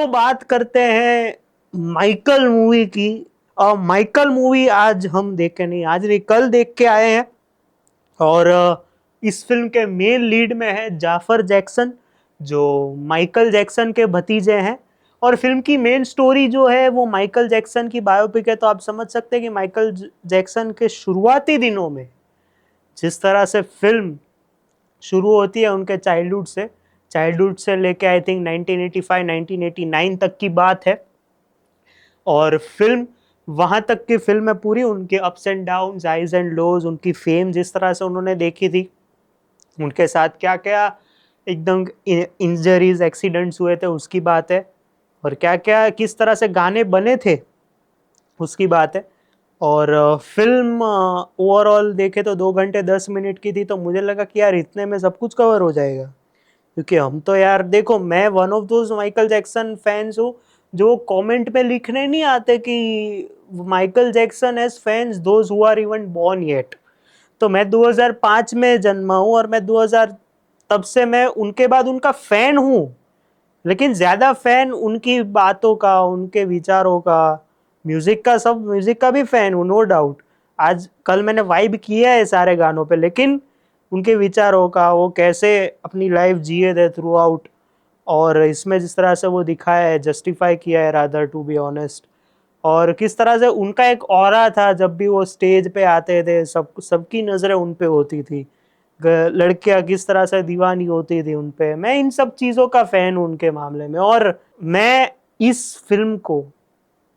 तो बात करते हैं माइकल मूवी की। और माइकल मूवी आज हम देखे नहीं, आज नहीं कल देख के आए हैं। और इस फिल्म के मेन लीड में है जाफर जैक्सन, जो माइकल जैक्सन के भतीजे हैं। और फिल्म की मेन स्टोरी जो है वो माइकल जैक्सन की बायोपिक है। तो आप समझ सकते हैं कि माइकल जैक्सन के शुरुआती दिनों में जिस तरह से फिल्म शुरू होती है उनके चाइल्डहुड से लेके आई थिंक 1985 1989 तक की बात है। और फिल्म वहां तक की फिल्म है पूरी, उनके ups and down, highs and lows, उनकी फेम जिस तरह से उन्होंने देखी थी, उनके साथ क्या क्या एकदम इंजरीज एक्सीडेंट्स हुए थे उसकी बात है। और क्या क्या किस तरह से गाने बने थे उसकी बात है। और फिल्म ओवरऑल देखे तो 2 घंटे 10 मिनट की थी। तो मुझे लगा कि यार इतने में सब कुछ कवर हो जाएगा, क्योंकि हम तो यार देखो, मैं one of those Michael Jackson fans हूँ जो कमेंट पे लिखने नहीं आते कि Michael Jackson as fans those who are even born yet. तो मैं 2005 में जन्मा हूँ और मैं 2000 तब से मैं उनके बाद उनका फैन हूँ। लेकिन ज्यादा फैन उनकी बातों का, उनके विचारों का, म्यूजिक का, सब म्यूजिक का भी फैन हूँ, नो डाउट। आज कल मैंने वाइब किया है सारे गानों पे, लेकिन उनके विचारों का, वो कैसे अपनी लाइफ जिए थे थ्रू आउट, और इसमें जिस तरह से वो दिखाया है, जस्टिफाई किया है रादर, टू बी ऑनेस्ट। और किस तरह से उनका एक ऑरा था, जब भी वो स्टेज पे आते थे सबकी नजरें उन पे होती थी। लड़कियां किस तरह से दीवानी होती थी उन पे। मैं इन सब चीजों का फैन हूं उनके मामले में। और मैं इस फिल्म को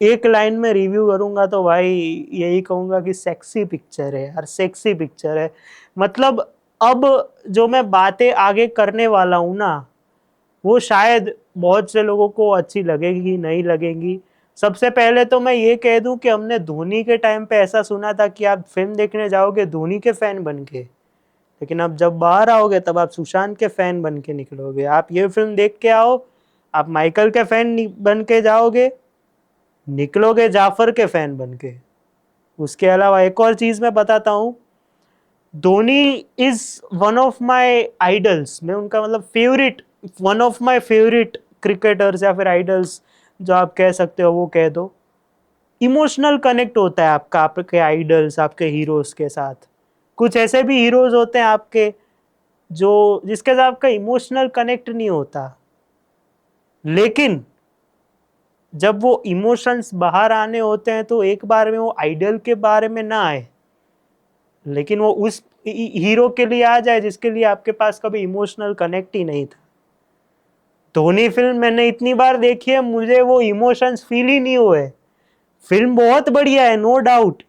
एक लाइन में रिव्यू करूंगा तो भाई यही कहूंगा कि सेक्सी पिक्चर है यार, सेक्सी पिक्चर है। मतलब अब जो मैं बातें आगे करने वाला हूं ना, वो शायद बहुत से लोगों को अच्छी लगेगी नहीं लगेगी। सबसे पहले तो मैं ये कह दूं कि हमने धोनी के टाइम पे ऐसा सुना था कि आप फिल्म देखने जाओगे धोनी के फैन बन के, लेकिन अब जब बाहर आओगे तब आप सुशांत के फैन बन के निकलोगे। आप ये फिल्म देख के आओ, आप माइकल के फैन बन के जाओगे, निकलोगे जाफर के फैन बन के। उसके अलावा एक और चीज मैं बताता हूं, Dhoni is one of my idols. मैं उनका मतलब favourite, one of my favourite cricketers या फिर आइडल्स जो आप कह सकते हो वो कह दो। इमोशनल कनेक्ट होता है आपका आपके आइडल्स, आपके हीरोज के साथ। कुछ ऐसे भी हीरोज होते हैं आपके जो जिसके साथ आपका इमोशनल कनेक्ट नहीं होता, लेकिन जब वो इमोशंस बाहर आने होते हैं तो एक बार में वो आइडल के बारे में ना आए, लेकिन वो उस हीरो के लिए आ जाए जिसके लिए आपके पास कभी इमोशनल कनेक्ट ही नहीं था। धोनी फिल्म मैंने इतनी बार देखी है, मुझे वो इमोशंस फील ही नहीं हुए। फिल्म बहुत बढ़िया है, नो डाउट,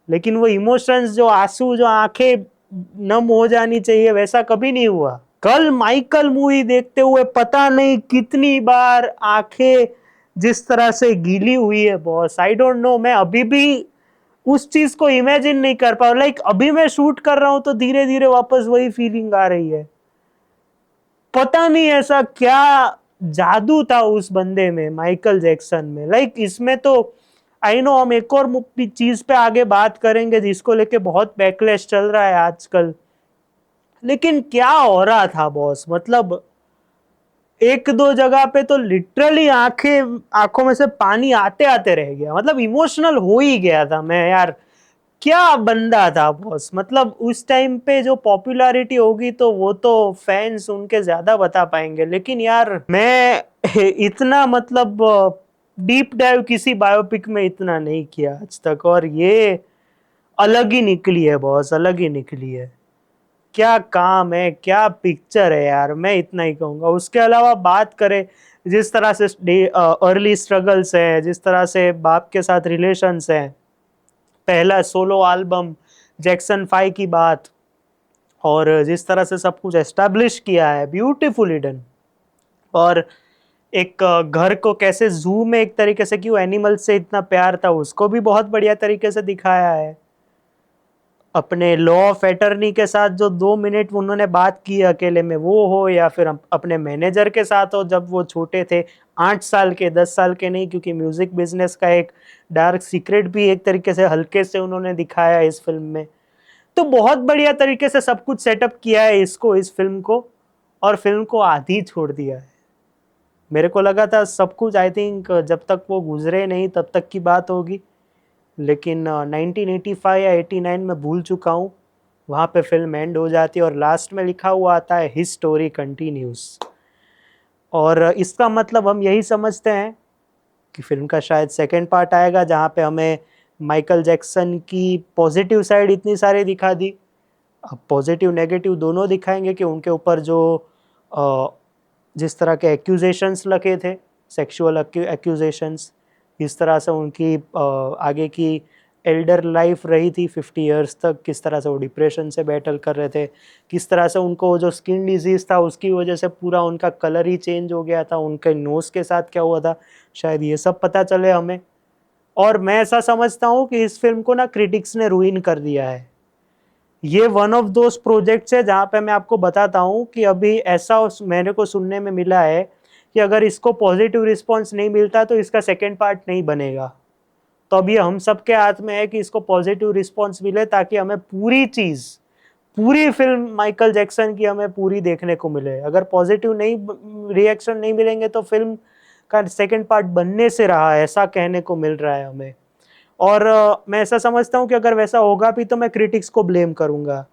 लेकिन वो इमोशंस, जो आंसू, जो आंखें नम हो जानी चाहिए, वैसा कभी नहीं हुआ। कल माइकल मूवी देखते हुए पता नहीं कितनी बार आंखें जिस तरह से गीली हुई है बॉस, आई डोंट नो। मैं अभी भी उस चीज को इमेजिन नहीं कर पा, लाइक अभी मैं शूट कर रहा हूं तो धीरे धीरे वापस वही फीलिंग आ रही है। पता नहीं ऐसा क्या जादू था उस बंदे में, माइकल जैक्सन में। लाइक इसमें तो आई नो हम एक और चीज पे आगे बात करेंगे जिसको लेके बहुत बैकलैश चल रहा है आजकल, लेकिन क्या हो रहा था बॉस। मतलब एक दो जगह पे तो लिटरली आंखों में से पानी आते आते रह गया। मतलब इमोशनल हो ही गया था मैं यार। क्या बंदा था बॉस। मतलब उस टाइम पे जो पॉपुलैरिटी होगी तो वो तो फैंस उनके ज्यादा बता पाएंगे, लेकिन यार मैं इतना मतलब डीप डाइव किसी बायोपिक में इतना नहीं किया आज तक, और ये अलग ही निकली है बॉस, अलग ही निकली है। क्या काम है, क्या पिक्चर है यार, मैं इतना ही कहूंगा। उसके अलावा बात करें जिस तरह से अर्ली स्ट्रगल्स है, जिस तरह से बाप के साथ रिलेशंस है, पहला सोलो एल्बम जैक्सन 5 की बात, और जिस तरह से सब कुछ एस्टेब्लिश किया है, ब्यूटीफुली डन। और एक घर को कैसे जू में एक तरीके से क्यों एनिमल से इतना प्यार था उसको भी बहुत बढ़िया तरीके से दिखाया है। अपने लॉ ऑफ एटर्नी के साथ जो 2 मिनट उन्होंने बात की अकेले में, वो हो, या फिर अपने मैनेजर के साथ हो जब वो छोटे थे, 8 साल के, 10 साल के नहीं, क्योंकि म्यूजिक बिजनेस का एक डार्क सीक्रेट भी एक तरीके से हल्के से उन्होंने दिखाया है इस फिल्म में। तो बहुत बढ़िया तरीके से सब कुछ सेटअप किया है इसको, इस फिल्म को, और फिल्म को आधी छोड़ दिया है। मेरे को लगा था सब कुछ आई थिंक जब तक वो गुजरे नहीं तब तक की बात होगी, लेकिन 1985 या 89 में भूल चुका हूँ, वहाँ पे फिल्म एंड हो जाती है और लास्ट में लिखा हुआ आता है हिज स्टोरी कंटिन्यूज। और इसका मतलब हम यही समझते हैं कि फिल्म का शायद सेकेंड पार्ट आएगा, जहाँ पे हमें माइकल जैक्सन की पॉजिटिव साइड इतनी सारी दिखा दी। अब पॉजिटिव नेगेटिव दोनों दिखाएंगे कि उनके ऊपर जो अ, जिस तरह के एक्यूजेशंस लगे थे, सेक्सुअल एक्यूजेशंस, किस तरह से उनकी आगे की एल्डर लाइफ रही थी 50 इयर्स तक, किस तरह से वो डिप्रेशन से बैटल कर रहे थे, किस तरह से उनको जो स्किन डिजीज़ था उसकी वजह से पूरा उनका कलर ही चेंज हो गया था, उनके नोज़ के साथ क्या हुआ था, शायद ये सब पता चले हमें। और मैं ऐसा समझता हूँ कि इस फिल्म को ना क्रिटिक्स ने रूइन कर दिया है। ये वन ऑफ दोज प्रोजेक्ट्स है जहाँ पे मैं आपको बताता हूँ कि अभी ऐसा मेरे को सुनने में मिला है कि अगर इसको पॉजिटिव रिस्पॉन्स नहीं मिलता तो इसका सेकेंड पार्ट नहीं बनेगा। तो अब ये हम सबके हाथ में है कि इसको पॉजिटिव रिस्पॉन्स मिले ताकि हमें पूरी चीज़, पूरी फिल्म माइकल जैक्सन की हमें पूरी देखने को मिले। अगर पॉजिटिव नहीं रिएक्शन नहीं मिलेंगे तो फिल्म का सेकेंड पार्ट बनने से रहा है, ऐसा कहने को मिल रहा है हमें। और मैं ऐसा समझता हूँ कि अगर वैसा होगा भी तो मैं क्रिटिक्स को ब्लेम करूंगा।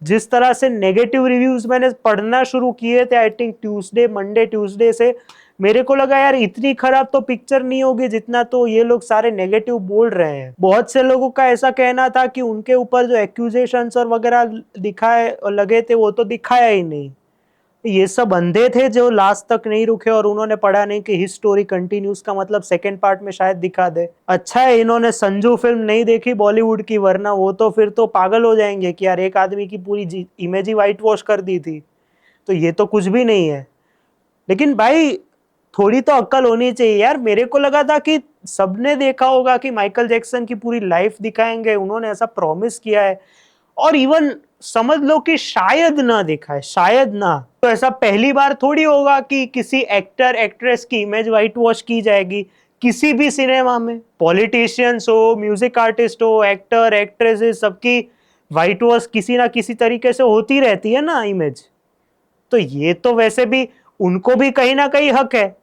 जिस तरह से नेगेटिव रिव्यूज मैंने पढ़ना शुरू किए थे आई थिंक मंडे ट्यूसडे से, मेरे को लगा यार इतनी खराब तो पिक्चर नहीं होगी जितना तो ये लोग सारे नेगेटिव बोल रहे हैं। बहुत से लोगों का ऐसा कहना था कि उनके ऊपर जो एक्यूजेशंस और वगैरह दिखाए लगे थे वो तो दिखाया ही नहीं। ये सब अंधे थे जो लास्ट तक नहीं रुके और उन्होंने पढ़ा नहीं कि हिज स्टोरी कंटिन्यूज का मतलब सेकंड पार्ट में शायद दिखा दे। अच्छा है इन्होंने संजू फिल्म नहीं देखी बॉलीवुड की, वरना वो तो फिर तो पागल हो जाएंगे कि यार एक आदमी की पूरी इमेज ही वाइट वॉश कर दी थी। तो ये तो कुछ भी नहीं है। लेकिन भाई थोड़ी तो अक्ल होनी चाहिए यार। मेरे को लगा था कि सबने देखा होगा कि माइकल जैक्सन की पूरी लाइफ दिखाएंगे, उन्होंने ऐसा प्रॉमिस किया है। और इवन समझ लो कि शायद ना देखा है, शायद ना, तो ऐसा पहली बार थोड़ी होगा कि किसी एक्टर एक्ट्रेस की इमेज वाइट वॉश की जाएगी किसी भी सिनेमा में। पॉलिटिशियंस हो, म्यूजिक आर्टिस्ट हो, एक्टर एक्ट्रेसेस, सबकी वाइट वॉश किसी ना किसी तरीके से होती रहती है ना इमेज। तो ये तो वैसे भी उनको भी कहीं ना कहीं हक है।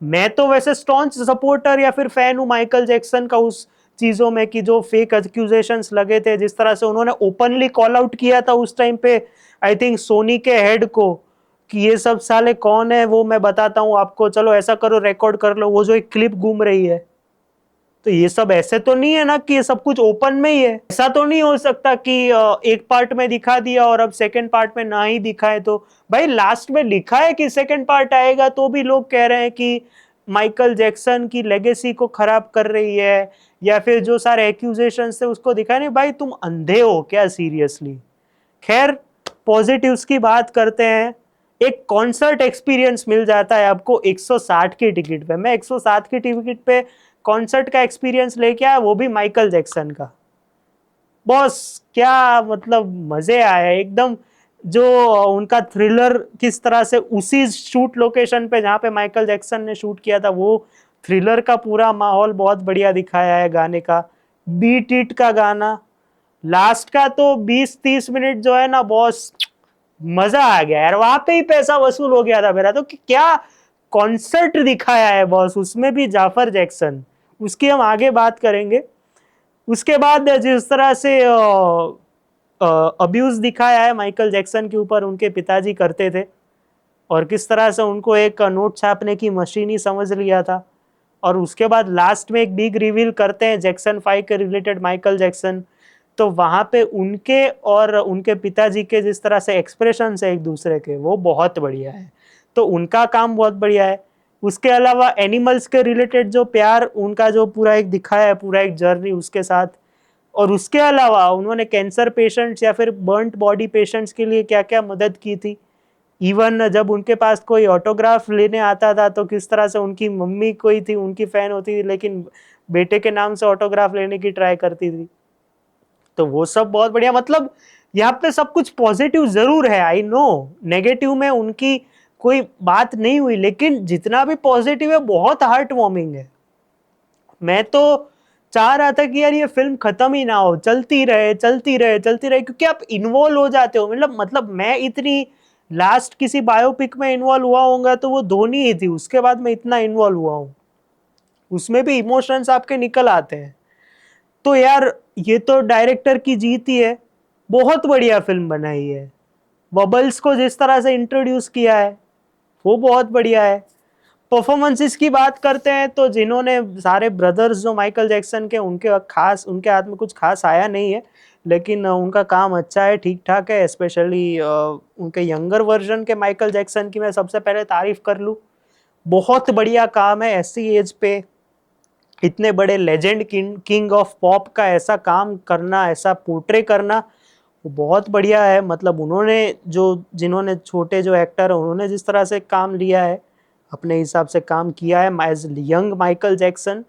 मैं तो वैसे स्टॉन्च सपोर्टर या फिर फैन हूं माइकल जैक्सन का उस चीजों में कि जो फेक एक्यूजेशंस लगे थे, जिस तरह से उन्होंने ओपनली कॉल आउट किया था उस टाइम पे आई थिंक सोनी के हेड को कि ये सब साले कौन है वो मैं बताता हूं आपको, चलो ऐसा करो रिकॉर्ड कर लो, वो जो एक क्लिप घूम रही है। तो ये सब ऐसे तो नहीं है ना कि ये सब कुछ ओपन में ही है। ऐसा तो नहीं हो सकता कि एक पार्ट में दिखा दिया और अब सेकंड पार्ट में ना ही दिखाए। तो भाई लास्ट में लिखा है कि सेकंड पार्ट आएगा तो भी लोग कह रहे हैं कि माइकल जैक्सन की लेगेसी को खराब कर रही है या फिर जो सारे एक्यूजेशन थे उसको दिखा नहीं। भाई तुम अंधे हो क्या सीरियसली। खैर पॉजिटिव्स की बात करते हैं। एक कॉन्सर्ट एक्सपीरियंस मिल जाता है आपको 160 की टिकट पे। मैं 160 की टिकट पे कॉन्सर्ट का एक्सपीरियंस लेके आया, वो भी माइकल जैक्सन का। बॉस क्या मतलब मजे आए एकदम। जो उनका थ्रिलर किस तरह से उसी शूट लोकेशन पे जहाँ पे माइकल जैक्सन ने शूट किया था, वो थ्रिलर का पूरा माहौल बहुत बढ़िया दिखाया है। गाने का बीट इट का गाना लास्ट का तो 20-30 मिनट जो है ना बॉस, मजा आ गया यार। वहां पे ही पैसा वसूल हो गया था मेरा तो कि क्या कॉन्सर्ट दिखाया है बॉस, उसमें भी जाफर जैक्सन। उसकी हम आगे बात करेंगे। उसके बाद जिस तरह से अब्यूज दिखाया है माइकल जैक्सन के ऊपर उनके पिताजी करते थे और किस तरह से उनको एक नोट छापने की मशीन ही समझ लिया था। और उसके बाद लास्ट में एक बिग रिवील करते हैं जैक्सन 5 के रिलेटेड माइकल जैक्सन। तो वहां पे उनके और उनके पिताजी के जिस तरह से एक्सप्रेशन है एक दूसरे के, वो बहुत बढ़िया है। तो उनका काम बहुत बढ़िया है। उसके अलावा एनिमल्स के रिलेटेड जो प्यार उनका जो पूरा एक दिखाया है, पूरा एक जर्नी उसके साथ। और उसके अलावा उन्होंने कैंसर पेशेंट्स या फिर बर्न्ट बॉडी पेशेंट्स के लिए क्या क्या मदद की थी। इवन जब उनके पास कोई ऑटोग्राफ लेने आता था तो किस तरह से उनकी मम्मी कोई थी उनकी फैन होती थी लेकिन बेटे के नाम से ऑटोग्राफ लेने की ट्राई करती थी। तो वो सब बहुत बढ़िया। मतलब यहाँ पे सब कुछ पॉजिटिव जरूर है, आई नो नेगेटिव में उनकी कोई बात नहीं हुई, लेकिन जितना भी पॉजिटिव है बहुत हार्ट वार्मिंग है। मैं तो चाह रहा था कि यार ये फिल्म खत्म ही ना हो, चलती रहे चलती रहे चलती रहे, क्योंकि आप इन्वॉल्व हो जाते हो। मतलब मैं इतनी लास्ट किसी बायोपिक में इन्वॉल्व हुआ होगा तो वो धोनी ही थी, उसके बाद मैं इतना इन्वॉल्व हुआ हूं, उसमें भी इमोशंस आपके निकल आते हैं। तो यार ये तो डायरेक्टर की जीत ही है, बहुत बढ़िया फिल्म बनाई है। बबल्स को जिस तरह से इंट्रोड्यूस किया है वो बहुत बढ़िया है। परफॉर्मेंसेस की बात करते हैं तो जिन्होंने सारे ब्रदर्स जो माइकल जैक्सन के, उनके हाथ में कुछ खास आया नहीं है, लेकिन उनका काम अच्छा है, ठीक ठाक है। स्पेशली उनके यंगर वर्जन के माइकल जैक्सन की मैं सबसे पहले तारीफ कर लूँ, बहुत बढ़िया काम है। ऐसी एज पे इतने बड़े लेजेंड किंग ऑफ पॉप का ऐसा काम करना, ऐसा पोर्ट्रे करना, वो बहुत बढ़िया है। मतलब उन्होंने जिन्होंने छोटे जो एक्टर है उन्होंने जिस तरह से काम लिया है, अपने हिसाब से काम किया है एज यंग माइकल जैक्सन,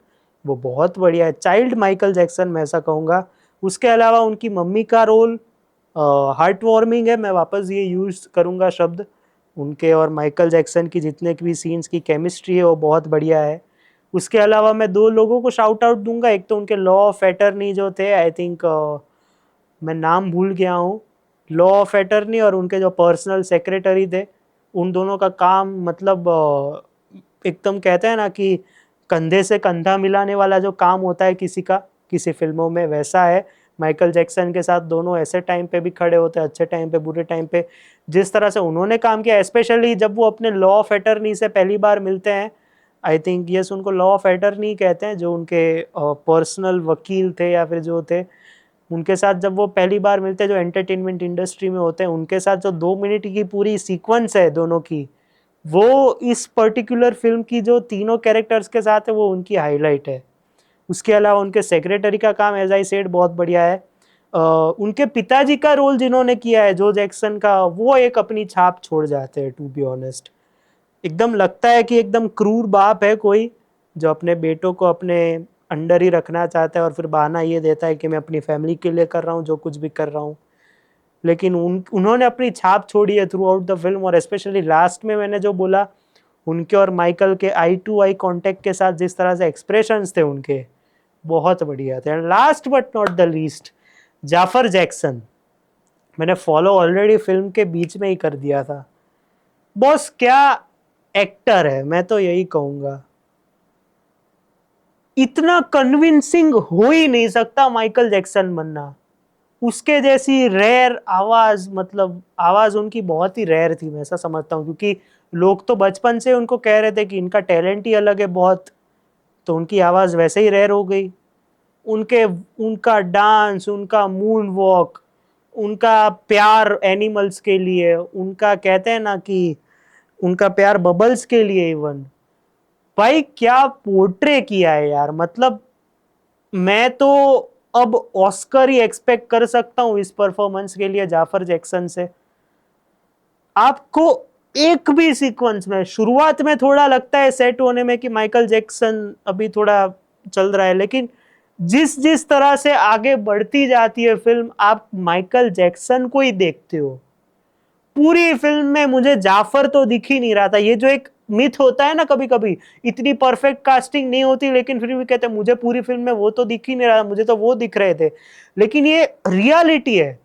वो बहुत बढ़िया है। चाइल्ड माइकल जैक्सन मैं ऐसा कहूँगा। उसके अलावा उनकी मम्मी का रोल हार्ट वार्मिंग है, मैं वापस ये यूज करूँगा शब्द। उनके और माइकल जैक्सन की जितने भी सीन्स की केमिस्ट्री है वो बहुत बढ़िया है। उसके अलावा मैं दो लोगों को शाउट आउट दूंगा, एक तो उनके लॉ ऑफ एटर्नी जो थे, आई थिंक मैं नाम भूल गया हूँ, लॉ ऑफ एटर्नी और उनके जो पर्सनल सेक्रेटरी थे, उन दोनों का काम मतलब एकदम कहते हैं ना कि कंधे से कंधा मिलाने वाला जो काम होता है किसी का, किसी फिल्मों में वैसा है। माइकल जैक्सन के साथ दोनों ऐसे टाइम पे भी खड़े होते हैं, अच्छे टाइम पे बुरे टाइम पे, जिस तरह से उन्होंने काम किया, स्पेशली जब वो अपने लॉ ऑफ एटर्नी से पहली बार मिलते हैं, आई थिंक यस उनको लॉ ऑफ एटर्नी कहते हैं, जो उनके पर्सनल वकील थे या फिर जो थे, उनके साथ जब वो पहली बार मिलते हैं, जो एंटरटेनमेंट इंडस्ट्री में होते हैं, उनके साथ जो 2 मिनट की पूरी सीक्वेंस है दोनों की, वो इस पर्टिकुलर फिल्म की जो तीनों कैरेक्टर्स के साथ है वो उनकी हाईलाइट है। उसके अलावा उनके सेक्रेटरी का काम एज आई सेड बहुत बढ़िया है। उनके पिताजी का रोल जिन्होंने किया है जो जैक्सन का, वो एक अपनी छाप छोड़ जाते हैं टू बी ऑनेस्ट। एकदम लगता है कि एकदम क्रूर बाप है कोई, जो अपने बेटों को अपने अंडर ही रखना चाहता है और फिर बहाना ये देता है कि मैं अपनी फैमिली के लिए कर रहा हूँ जो कुछ भी कर रहा हूँ। लेकिन उन्होंने अपनी छाप छोड़ी है थ्रू आउट द फिल्म, और स्पेशली लास्ट में मैंने जो बोला, उनके और माइकल के आई टू आई कॉन्टेक्ट के साथ जिस तरह से एक्सप्रेशंस थे उनके, बहुत बढ़िया थे। Last but not the least, Jaafar Jackson, मैंने फॉलो ऑलरेडी फिल्म के बीच में ही कर दिया था। बॉस क्या एक्टर है, मैं तो यही कहूंगा, इतना कन्विंसिंग हो ही नहीं सकता माइकल जैक्सन बनना। उसके जैसी रेयर आवाज, मतलब आवाज उनकी बहुत ही रेयर थी, मैं ऐसा समझता हूँ, क्योंकि लोग तो बचपन से उनको कह रहे थे कि इनका टैलेंट ही अलग है बहुत, तो उनकी आवाज वैसे ही रेयर हो गई। उनका डांस, उनका मून वॉक, उनका प्यार एनिमल्स के लिए, उनका कहते हैं ना कि उनका प्यार बबल्स के लिए, इवन भाई क्या पोर्ट्रे किया है यार। मतलब मैं तो अब ऑस्कर ही एक्सपेक्ट कर सकता हूं इस परफॉर्मेंस के लिए जाफर जैक्सन से। आपको एक भी सीक्वेंस में, शुरुआत में थोड़ा लगता है सेट होने में कि माइकल जैक्सन अभी थोड़ा चल रहा है, लेकिन जिस जिस तरह से आगे बढ़ती जाती है फिल्म, आप माइकल जैक्सन को ही देखते हो। पूरी फिल्म में मुझे जाफर तो दिख ही नहीं रहा था। ये जो एक मिथ होता है ना कभी कभी, इतनी परफेक्ट कास्टिंग नहीं होती लेकिन फिर भी कहते हैं मुझे पूरी फिल्म में वो तो दिख ही नहीं रहा, मुझे तो वो दिख रहे थे, लेकिन ये रियलिटी है।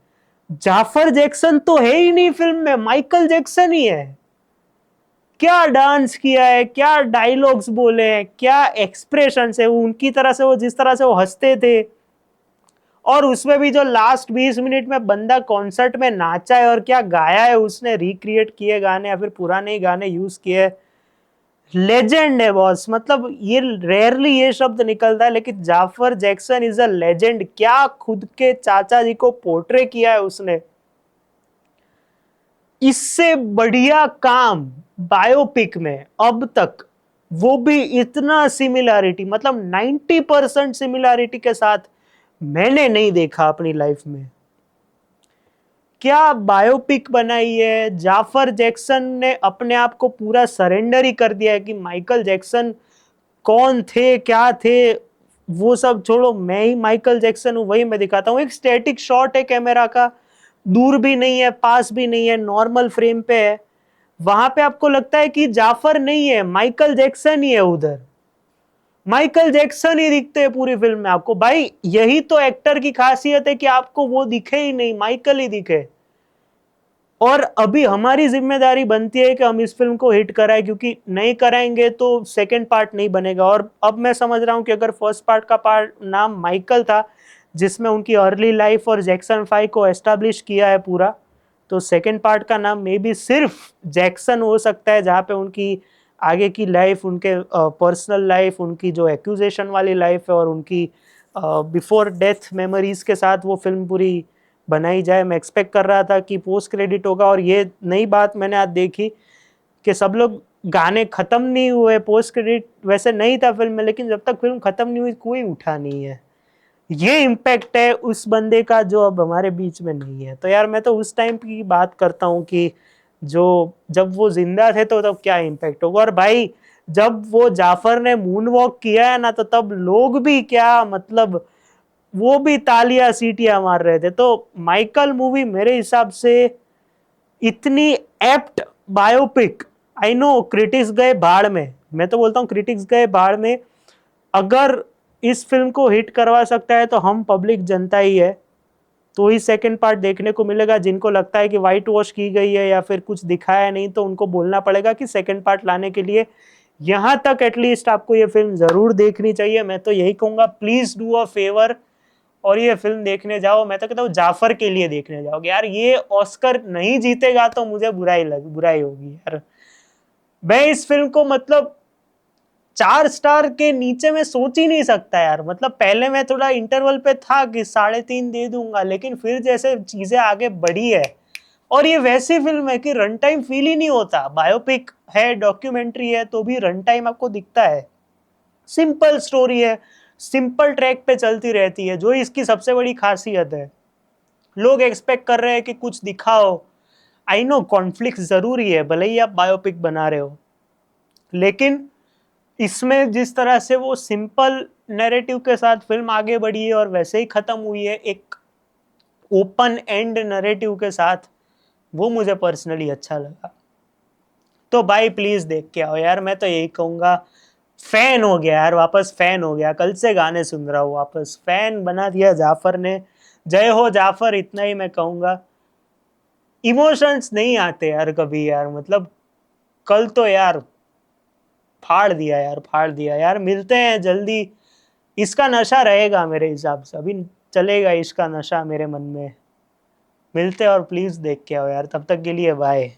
जाफर जैक्सन तो है ही नहीं फिल्म में, माइकल जैक्सन ही है। क्या डांस किया है, क्या डायलॉग्स बोले हैं, क्या एक्सप्रेशन है उनकी तरह से, वो जिस तरह से वो हंसते थे, और उसमें भी जो लास्ट 20 मिनट में बंदा कॉन्सर्ट में नाचा है और क्या गाया है उसने, रिक्रिएट किए गाने या फिर पुराने ही गाने यूज किए, लेजेंड है बॉस। मतलब ये रेयरली ये शब्द निकलता है, लेकिन Jaafar Jackson is a legend. क्या खुद के चाचा जी को पोर्ट्रे किया है उसने, इससे बढ़िया काम बायोपिक में अब तक, वो भी इतना सिमिलैरिटी, मतलब 90% सिमिलैरिटी के साथ मैंने नहीं देखा अपनी लाइफ में। क्या बायोपिक बनाई है। जाफर जैक्सन ने अपने आप को पूरा सरेंडर ही कर दिया है कि माइकल जैक्सन कौन थे, क्या थे, वो सब छोड़ो, मैं ही माइकल जैक्सन हूं, वही मैं दिखाता हूं। एक स्टैटिक शॉट है कैमरा का, दूर भी नहीं है पास भी नहीं है, नॉर्मल फ्रेम पे है, वहां पे आपको लगता है कि जाफर नहीं है, माइकल जैक्सन ही है उधर। माइकल जैक्सन ही दिखते हैं पूरी फिल्म में आपको। भाई यही तो एक्टर की खासियत है कि आपको वो दिखे ही नहीं, माइकल ही दिखे। और अभी हमारी जिम्मेदारी बनती है कि हम इस फिल्म को हिट कराएं, क्योंकि नहीं कराएंगे तो सेकंड पार्ट नहीं बनेगा। और अब मैं समझ रहा हूं कि अगर फर्स्ट पार्ट का पार्ट नाम माइकल था, जिसमें उनकी अर्ली लाइफ और जैक्सन 5 को एस्टैब्लिश किया है पूरा, तो सेकंड पार्ट का नाम मे बी सिर्फ जैक्सन हो सकता है, जहाँ पे उनकी आगे की लाइफ, उनके पर्सनल लाइफ, उनकी जो एक्यूजेशन वाली लाइफ है और उनकी बिफोर डेथ मेमोरीज के साथ वो फिल्म पूरी बनाई जाए। मैं एक्सपेक्ट कर रहा था कि पोस्ट क्रेडिट होगा, और ये नई बात मैंने आज देखी कि सब लोग गाने खत्म नहीं हुए, पोस्ट क्रेडिट वैसे नहीं था फिल्म में, लेकिन जब तक फिल्म खत्म नहीं हुई कोई उठा नहीं है। ये इम्पैक्ट है उस बंदे का जो अब हमारे बीच में नहीं है। तो यार मैं तो उस टाइम की बात करता हूँ कि जो जब वो जिंदा थे तो तब क्या इम्पैक्ट होगा। और भाई जब वो जाफर ने मून वॉक किया है ना, तो तब लोग भी क्या, मतलब वो भी तालियां सीटियां मार रहे थे। तो माइकल मूवी मेरे हिसाब से इतनी apt biopic, I know critics गए भाड़ में, मैं तो बोलता हूँ क्रिटिक्स गए भाड़ में, अगर इस फिल्म को हिट करवा सकता है तो हम पब्लिक जनता ही है, तो ही सेकंड पार्ट देखने को मिलेगा। जिनको लगता है कि वाइट वॉश की गई है या फिर कुछ दिखाया नहीं, तो उनको बोलना पड़ेगा कि सेकंड पार्ट लाने के लिए यहां तक एटलीस्ट आपको ये फिल्म जरूर देखनी चाहिए। मैं तो यही कहूंगा, प्लीज डू अ फेवर और ये फिल्म देखने जाओ। मैं तो कहता हूँ जाफर के लिए देखने जाओगे यार, ये ऑस्कर नहीं जीतेगा तो मुझे बुराई होगी यार। मैं इस फिल्म को मतलब 4 स्टार के नीचे में सोच ही नहीं सकता यार। मतलब पहले मैं थोड़ा इंटरवल पे था कि 3.5 दे दूंगा, लेकिन फिर जैसे चीजें आगे बढ़ी है, और ये वैसी फिल्म है कि रन टाइम फील ही नहीं होता। बायोपिक है, डॉक्यूमेंट्री है, तो भी रन टाइम आपको दिखता है। सिंपल स्टोरी है, सिंपल ट्रैक पे चलती रहती है, जो इसकी सबसे बड़ी खासियत है। लोग एक्सपेक्ट कर रहे हैं कि कुछ दिखाओ। आई नो कॉन्फ्लिक्ट जरूरी है, भले ही आप बायोपिक बना रहे हो, लेकिन इसमें जिस तरह से वो सिंपल नैरेटिव के साथ फिल्म आगे बढ़ी है और वैसे ही खत्म हुई है एक ओपन एंड नैरेटिव के साथ, वो मुझे पर्सनली अच्छा लगा। तो भाई प्लीज देख के आओ यार, मैं तो यही कहूंगा। फैन हो गया यार, वापस फैन हो गया, कल से गाने सुन रहा हूँ, वापस फैन बना दिया जाफर ने। जय हो जाफर, इतना ही मैं कहूंगा। इमोशंस नहीं आते यार कभी यार, मतलब कल तो यार फाड़ दिया यार, फाड़ दिया यार। मिलते हैं जल्दी। इसका नशा रहेगा मेरे हिसाब से, अभी चलेगा इसका नशा मेरे मन में। मिलते हैं और प्लीज देख के आओ यार, तब तक के लिए बाय।